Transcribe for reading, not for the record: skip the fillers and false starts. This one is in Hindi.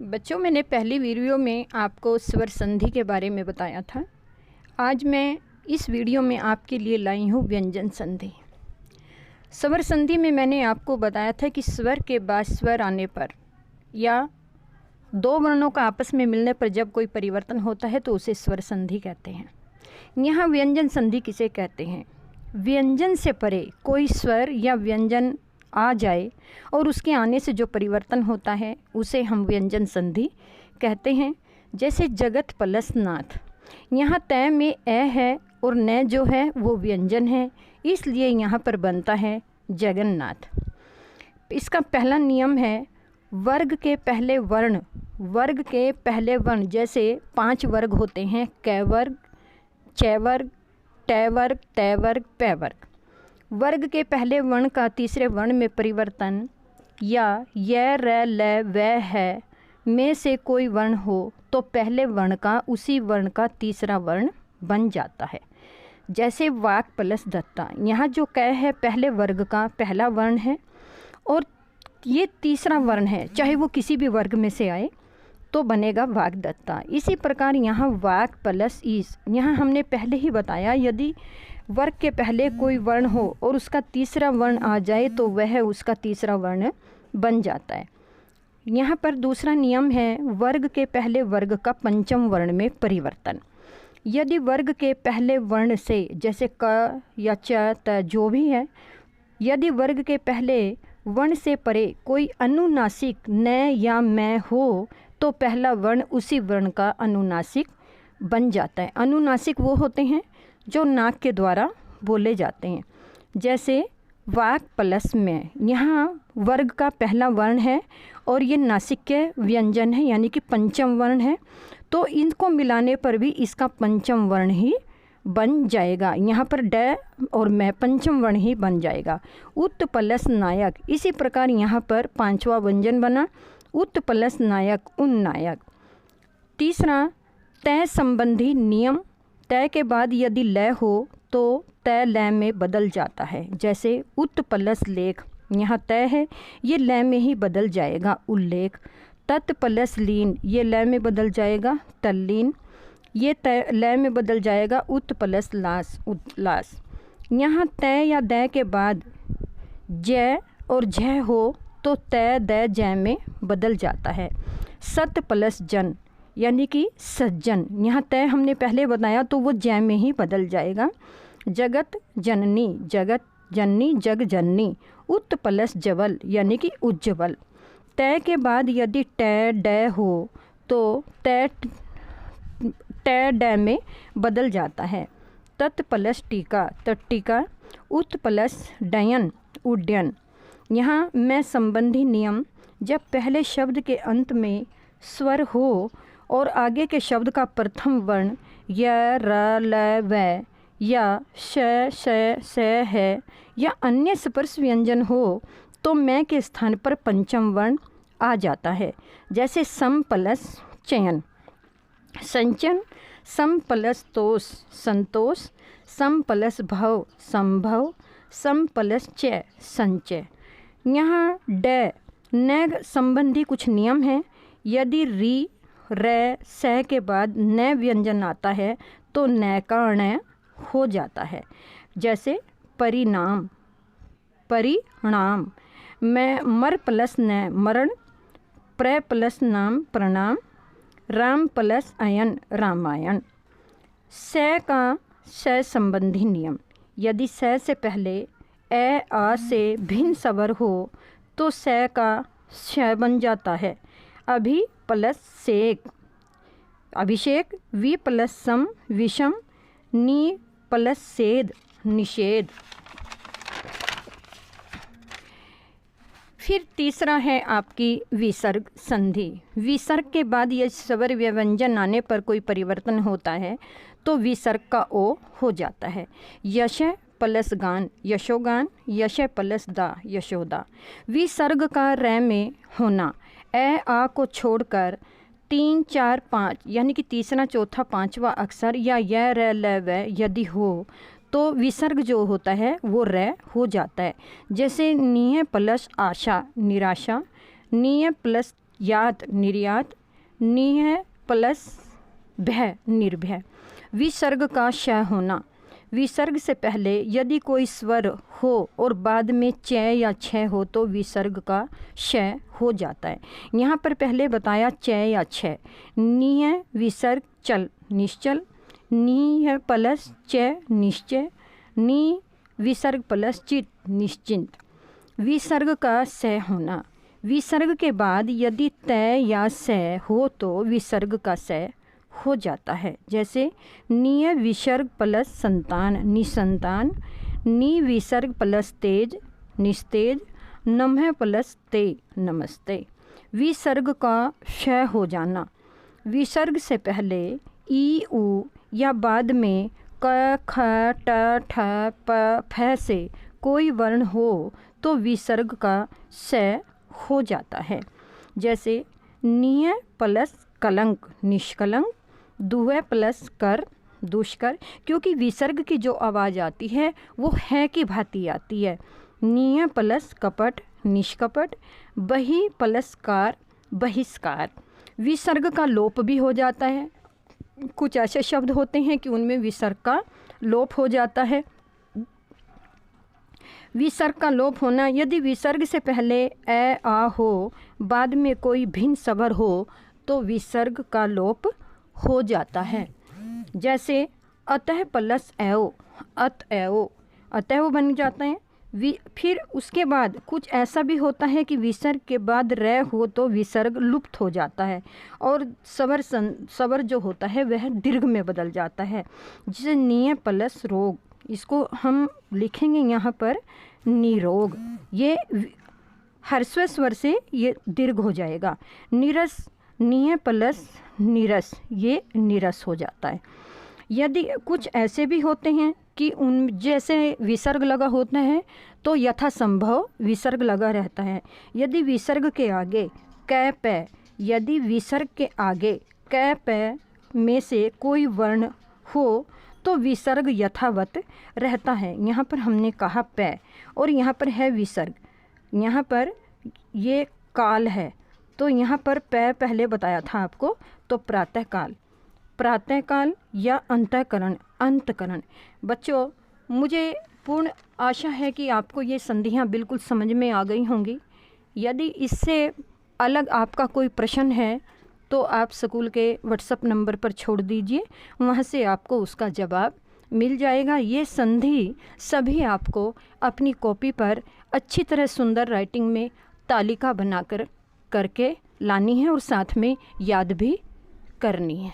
बच्चों, मैंने पहली वीडियो में आपको स्वर संधि के बारे में बताया था। आज मैं इस वीडियो में आपके लिए लाई हूँ व्यंजन संधि। स्वर संधि में मैंने आपको बताया था कि स्वर के बाद स्वर आने पर या दो वर्णों का आपस में मिलने पर जब कोई परिवर्तन होता है तो उसे स्वर संधि कहते हैं। यहाँ व्यंजन संधि किसे कहते हैं? व्यंजन से परे कोई स्वर या व्यंजन आ जाए और उसके आने से जो परिवर्तन होता है उसे हम व्यंजन संधि कहते हैं। जैसे जगत प्लस नाथ, यहाँ तय में ए है और न जो है वो व्यंजन है, इसलिए यहाँ पर बनता है जगन्नाथ। इसका पहला नियम है वर्ग के पहले वर्ण, जैसे 5 वर्ग होते हैं, कै वर्ग, च वर्ग, ट वर्ग, तय वर्ग, पै वर्ग। वर्ग के पहले वर्ण का तीसरे वर्ण में परिवर्तन या य, र, ल, व, है में से कोई वर्ण हो तो पहले वर्ण का उसी वर्ण का तीसरा वर्ण बन जाता है। जैसे वाक प्लस दत्ता, यहाँ जो कै है पहले वर्ग का पहला वर्ण है और ये तीसरा वर्ण है, चाहे वो किसी भी वर्ग में से आए तो बनेगा वाग्दत्ता। इसी प्रकार यहाँ वाक प्लस ईस, यहाँ हमने पहले ही बताया यदि वर्ग के पहले कोई वर्ण हो और उसका तीसरा वर्ण आ जाए तो वह उसका तीसरा वर्ण बन जाता है। यहाँ पर दूसरा नियम है वर्ग के पहले वर्ग का पंचम वर्ण में परिवर्तन। यदि वर्ग के पहले वर्ण से, जैसे क या च, त जो भी है, यदि वर्ग के पहले वर्ण से परे कोई अनुनासिक न या मैं हो तो पहला वर्ण उसी वर्ण का अनुनासिक बन जाता है। अनुनासिक वो होते हैं जो नाक के द्वारा बोले जाते हैं। जैसे वाक प्लस में, यहाँ वर्ग का पहला वर्ण है और ये नासिक के व्यंजन है यानी कि पंचम वर्ण है, तो इनको मिलाने पर भी इसका पंचम वर्ण ही बन जाएगा। यहाँ पर ड और मैं पंचम वर्ण ही बन जाएगा। उत प्लस नायक, इसी प्रकार यहाँ पर पांचवा व्यंजन बना उत प्लस नायक उन नायक। तीसरा तय संबंधी नियम, तय के बाद यदि लय हो तो तय लय में बदल जाता है। जैसे उत प्लस लेख, यहाँ तय है ये लय में ही बदल जाएगा उल्लेख। तत् प्लस लीन, ये लय में बदल जाएगा तल्लीन, ये तय लय में बदल जाएगा उत प्लस लास उल्लास। यहाँ तय या दय के बाद जय और झय हो तो तय दय जय में बदल जाता है। सत प्लस जन यानी कि सज्जन, यहाँ तय हमने पहले बताया तो वो जय में ही बदल जाएगा। जगत जननी, जगत जननी जग जननी। उत प्लस जबल यानी कि उज्ज्वल। तय के बाद यदि ट ड हो तो तय ट ड में बदल जाता है। तत् प्लस टीका, तट्टिका। उत प्लस डयन, उड्डयन। यहाँ मैं संबंधी नियम, जब पहले शब्द के अंत में स्वर हो और आगे के शब्द का प्रथम वर्ण य, र, ल, व या श, स है या अन्य स्पर्श व्यंजन हो तो मैं के स्थान पर पंचम वर्ण आ जाता है। जैसे सम प्लस चयन, संचन। सम प्लस तोष, संतोष। सम प्लस भव, संभव। सम प्लस च, संचय। यहाँ ड न संबंधी कुछ नियम हैं। यदि री, र, स के बाद न व्यंजन आता है तो न का ण हो जाता है। जैसे परिणाम, परिणाम। मैं मर प्लस न मरण। प्र प्लस नाम प्रणाम। राम प्लस अयन रामायण। स का स संबंधी नियम, यदि स से पहले ए आ से भिन्न स्वर हो तो स का श बन जाता है। अभि प्लस सेक, अभिषेक। वी प्लस सम, विषम। नी प्लस सेद, निषेध। फिर तीसरा है आपकी विसर्ग संधि। विसर्ग के बाद यह स्वर व्यंजन आने पर कोई परिवर्तन होता है तो विसर्ग का ओ हो जाता है। यश प्लस गान, यशोगान। यश प्लस दा, यशोदा। विसर्ग का रै में होना, ए आ को छोड़कर 3, 4, 5 यानी कि तीसरा, चौथा, पांचवा अक्षर या य, र, ल, व यदि हो तो विसर्ग जो होता है वो रै हो जाता है। जैसे निय प्लस आशा, निराशा। निय प्लस यात निर्यात, निह प्लस भय निर्भय। विसर्ग का श होना, विसर्ग से पहले यदि कोई स्वर हो और बाद में च या छ हो तो विसर्ग का श हो जाता है। यहाँ पर पहले बताया च या छ। निह विसर्ग चल निश्चल, निह प्लस च निश्चय, नी विसर्ग प्लस चित निश्चिंत। विसर्ग का स होना, विसर्ग के बाद यदि तय या स हो तो विसर्ग का स हो जाता है। जैसे निय विसर्ग प्लस संतान निसंतान, नी विसर्ग प्लस तेज निस्तेज, नमः प्लस ते नमस्ते। विसर्ग का श हो जाना, विसर्ग से पहले ई उ या बाद में क ख ट ठ प फ से कोई वर्ण हो तो विसर्ग का स हो जाता है। जैसे निय प्लस कलंक निष्कलंक, दुह प्लस कर दुष्कर, क्योंकि विसर्ग की जो आवाज़ आती है वो है की भांति आती है। निय प्लस कपट निष्कपट, बही प्लस कार बहिष्कार। विसर्ग का लोप भी हो जाता है। कुछ ऐसे शब्द होते हैं कि उनमें विसर्ग का लोप हो जाता है। विसर्ग का लोप होना, यदि विसर्ग से पहले ए आ हो बाद में कोई भिन्न स्वर हो तो विसर्ग का लोप हो जाता है। जैसे अतः प्लस एओ अत एओ, अतः बन जाते हैं। फिर उसके बाद कुछ ऐसा भी होता है कि विसर्ग के बाद रे हो तो विसर्ग लुप्त हो जाता है और स्वर जो होता है वह दीर्घ में बदल जाता है। जैसे निय प्लस रोग, इसको हम लिखेंगे यहाँ पर निरोग, ये ह्रस्व स्वर से ये दीर्घ हो जाएगा। निरस, निय प्लस निरस, ये निरस हो जाता है। यदि कुछ ऐसे भी होते हैं कि उन जैसे विसर्ग लगा होता है तो यथासंभव विसर्ग लगा रहता है। यदि विसर्ग के आगे कै पै, यदि विसर्ग के आगे कै पै में से कोई वर्ण हो तो विसर्ग यथावत रहता है। यहाँ पर हमने कहा पै और यहाँ पर है विसर्ग, यहाँ पर ये काल है तो यहाँ पर पै पहले बताया था आपको, तो प्रातःकाल, प्रातःकाल या अंतःकरण अंतकरण। बच्चों, मुझे पूर्ण आशा है कि आपको ये संधियाँ बिल्कुल समझ में आ गई होंगी। यदि इससे अलग आपका कोई प्रश्न है तो आप स्कूल के व्हाट्सएप नंबर पर छोड़ दीजिए, वहाँ से आपको उसका जवाब मिल जाएगा। ये संधि सभी आपको अपनी कॉपी पर अच्छी तरह सुंदर राइटिंग में तालिका बनाकर करके लानी है और साथ में याद भी करनी है।